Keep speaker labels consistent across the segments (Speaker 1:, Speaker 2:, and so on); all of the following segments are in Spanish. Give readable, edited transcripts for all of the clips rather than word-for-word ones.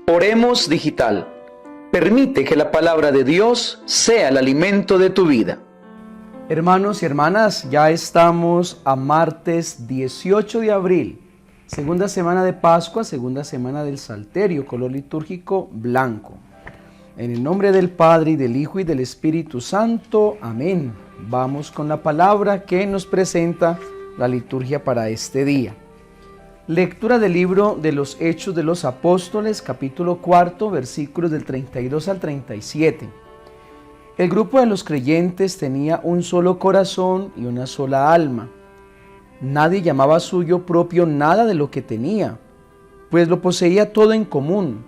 Speaker 1: Oremos Digital. Permite que la palabra de Dios sea el alimento de tu vida.
Speaker 2: Hermanos y hermanas, ya estamos a martes 18 de abril, segunda semana de Pascua, segunda semana del Salterio, color litúrgico blanco. En el nombre del Padre, y del Hijo, y del Espíritu Santo. Amén. Vamos con la palabra que nos presenta la liturgia para este día. Lectura del libro de los Hechos de los Apóstoles, capítulo 4, versículos del 32 al 37. El grupo de los creyentes tenía un solo corazón y una sola alma. Nadie llamaba suyo propio nada de lo que tenía, pues lo poseía todo en común.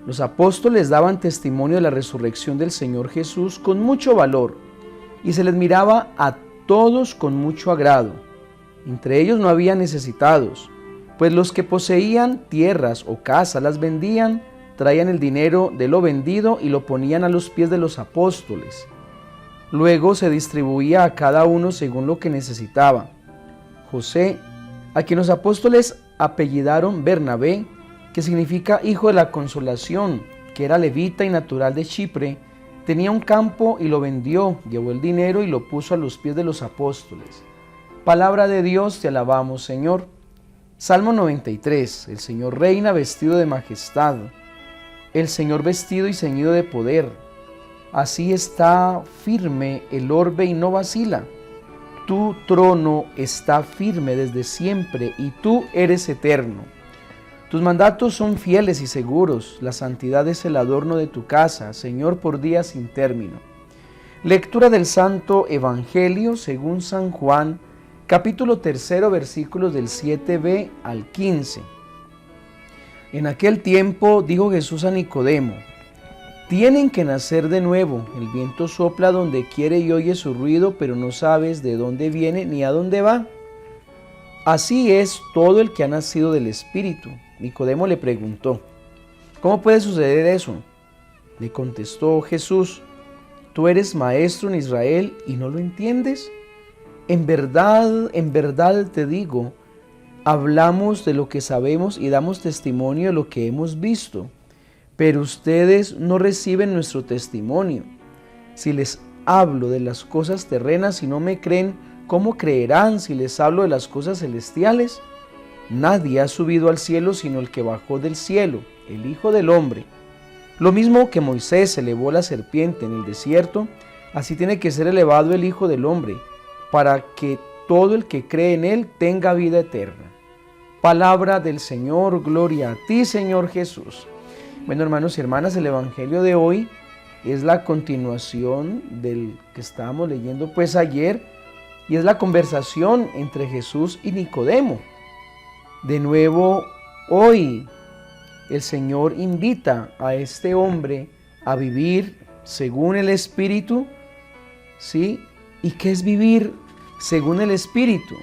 Speaker 2: Los apóstoles daban testimonio de la resurrección del Señor Jesús con mucho valor, y se les miraba a todos con mucho agrado. Entre ellos no había necesitados, pues los que poseían tierras o casas las vendían, traían el dinero de lo vendido y lo ponían a los pies de los apóstoles. Luego se distribuía a cada uno según lo que necesitaba. José, a quien los apóstoles apellidaron Bernabé, que significa hijo de la consolación, que era levita y natural de Chipre, tenía un campo y lo vendió, llevó el dinero y lo puso a los pies de los apóstoles. Palabra de Dios, te alabamos, Señor. Salmo 93. El Señor reina vestido de majestad, el Señor vestido y ceñido de poder. Así está firme el orbe y no vacila. Tu trono está firme desde siempre y tú eres eterno. Tus mandatos son fieles y seguros. La santidad es el adorno de tu casa, Señor, por días sin término. Lectura del Santo Evangelio según San Juan, capítulo 3, versículos del 7b al 15. En aquel tiempo dijo Jesús a Nicodemo: tienen que nacer de nuevo. El viento sopla donde quiere y oye su ruido, pero no sabes de dónde viene ni a dónde va. Así es todo el que ha nacido del Espíritu. Nicodemo le preguntó: ¿cómo puede suceder eso? Le contestó Jesús: ¿tú eres maestro en Israel y no lo entiendes? En verdad te digo, hablamos de lo que sabemos y damos testimonio de lo que hemos visto, pero ustedes no reciben nuestro testimonio. Si les hablo de las cosas terrenas y no me creen, ¿cómo creerán si les hablo de las cosas celestiales? Nadie ha subido al cielo sino el que bajó del cielo, el Hijo del Hombre. Lo mismo que Moisés elevó la serpiente en el desierto, así tiene que ser elevado el Hijo del Hombre, para que todo el que cree en él tenga vida eterna. Palabra del Señor, gloria a ti, Señor Jesús. Bueno, hermanos y hermanas, el Evangelio de hoy es la continuación del que estábamos leyendo pues ayer, y es la conversación entre Jesús y Nicodemo. De nuevo, hoy el Señor invita a este hombre a vivir según el Espíritu, ¿sí? ¿Y qué es vivir según el Espíritu?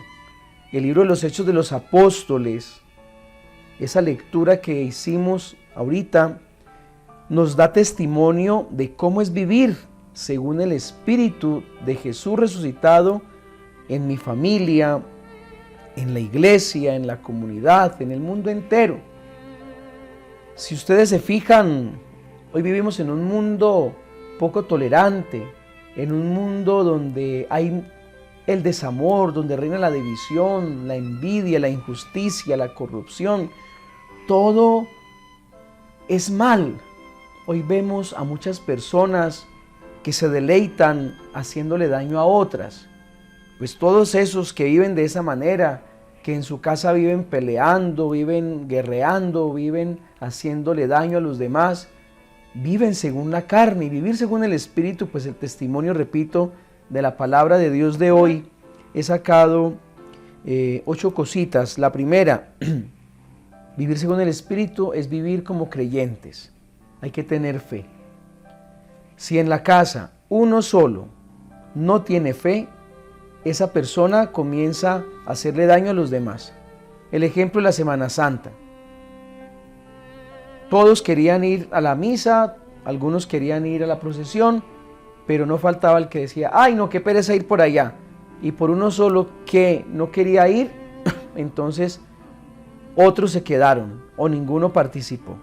Speaker 2: El libro de los Hechos de los Apóstoles, esa lectura que hicimos ahorita, nos da testimonio de cómo es vivir según el Espíritu de Jesús resucitado en mi familia, en la iglesia, en la comunidad, en el mundo entero. Si ustedes se fijan, hoy vivimos en un mundo poco tolerante, en un mundo donde hay el desamor, donde reina la división, la envidia, la injusticia, la corrupción. Todo es mal. Hoy vemos a muchas personas que se deleitan haciéndole daño a otras. Pues todos esos que viven de esa manera, que en su casa viven peleando, viven guerreando, viven haciéndole daño a los demás, viven según la carne. Y vivir según el Espíritu, pues el testimonio, repito, de la palabra de Dios de hoy, he sacado 8 cositas. La primera, vivir según el Espíritu es vivir como creyentes. Hay que tener fe. Si en la casa uno solo no tiene fe, esa persona comienza a hacerle daño a los demás. El ejemplo es la Semana Santa. Todos querían ir a la misa, algunos querían ir a la procesión, pero no faltaba el que decía: ay no, qué pereza ir por allá. Y por uno solo que no quería ir, entonces otros se quedaron o ninguno participó.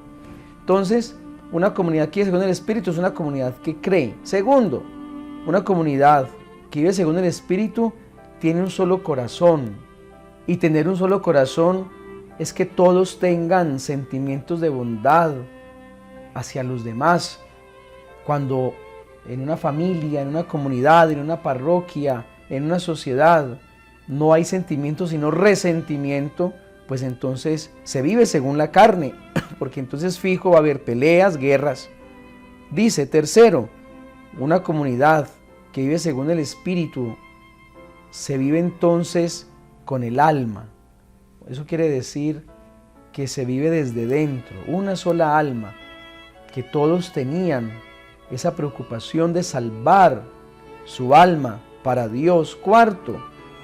Speaker 2: Entonces, una comunidad que vive según el Espíritu es una comunidad que cree. Segundo, una comunidad que vive según el Espíritu tiene un solo corazón. Y tener un solo corazón es que todos tengan sentimientos de bondad hacia los demás. Cuando en una familia, en una comunidad, en una parroquia, en una sociedad, no hay sentimiento sino resentimiento, pues entonces se vive según la carne, porque entonces fijo va a haber peleas, guerras. Dice, tercero, una comunidad que vive según el Espíritu, se vive entonces con el alma. Eso quiere decir que se vive desde dentro, una sola alma, que todos tenían esa preocupación de salvar su alma para Dios. Cuarto,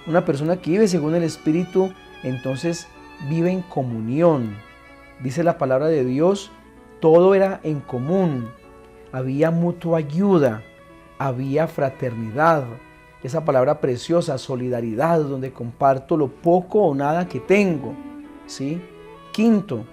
Speaker 2: una persona que vive según el Espíritu, entonces vive en comunión. Dice la palabra de Dios, todo era en común, había mutua ayuda, había fraternidad, esa palabra preciosa, solidaridad, donde comparto lo poco o nada que tengo, ¿sí? Quinto,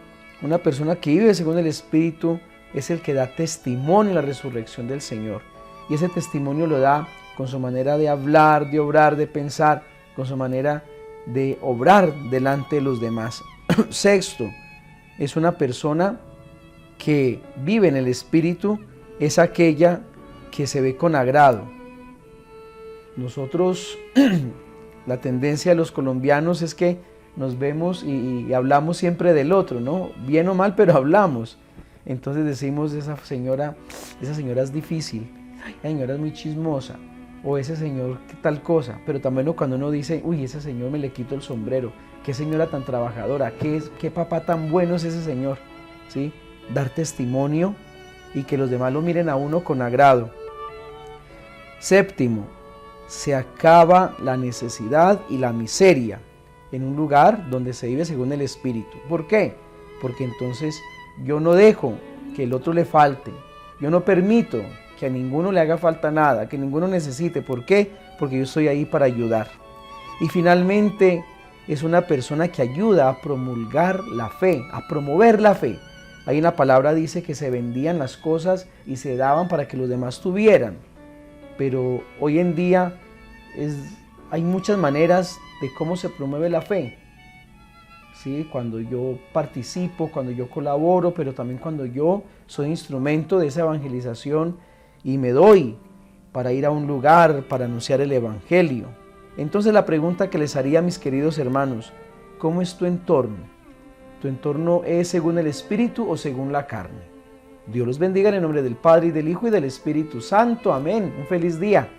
Speaker 2: una persona que vive según el Espíritu es el que da testimonio de la resurrección del Señor, y ese testimonio lo da con su manera de hablar, de obrar, de pensar, con su manera de obrar delante de los demás. Sexto, es una persona que vive en el Espíritu, es aquella que se ve con agrado. Nosotros, la tendencia de los colombianos es que nos vemos y hablamos siempre del otro, ¿no? Bien o mal, pero hablamos. Entonces decimos, esa señora es difícil, esa señora es muy chismosa, o ese señor qué tal cosa. Pero también cuando uno dice, uy, ese señor me le quito el sombrero, qué señora tan trabajadora, qué papá tan bueno es ese señor, ¿sí? Dar testimonio y que los demás lo miren a uno con agrado. Séptimo, se acaba la necesidad y la miseria en un lugar donde se vive según el Espíritu. ¿Por qué? Porque entonces yo no dejo que el otro le falte, yo no permito que a ninguno le haga falta nada, que ninguno necesite. ¿Por qué? Porque yo estoy ahí para ayudar. Y finalmente es una persona que ayuda a promulgar la fe, a promover la fe. Ahí en la palabra dice que se vendían las cosas y se daban para que los demás tuvieran. Pero hoy en día hay muchas maneras de cómo se promueve la fe. ¿Sí? Cuando yo participo, cuando yo colaboro, pero también cuando yo soy instrumento de esa evangelización y me doy para ir a un lugar, para anunciar el Evangelio. Entonces la pregunta que les haría a mis queridos hermanos, ¿cómo es tu entorno? ¿Tu entorno es según el Espíritu o según la carne? Dios los bendiga en el nombre del Padre, y del Hijo, y del Espíritu Santo. Amén. Un feliz día.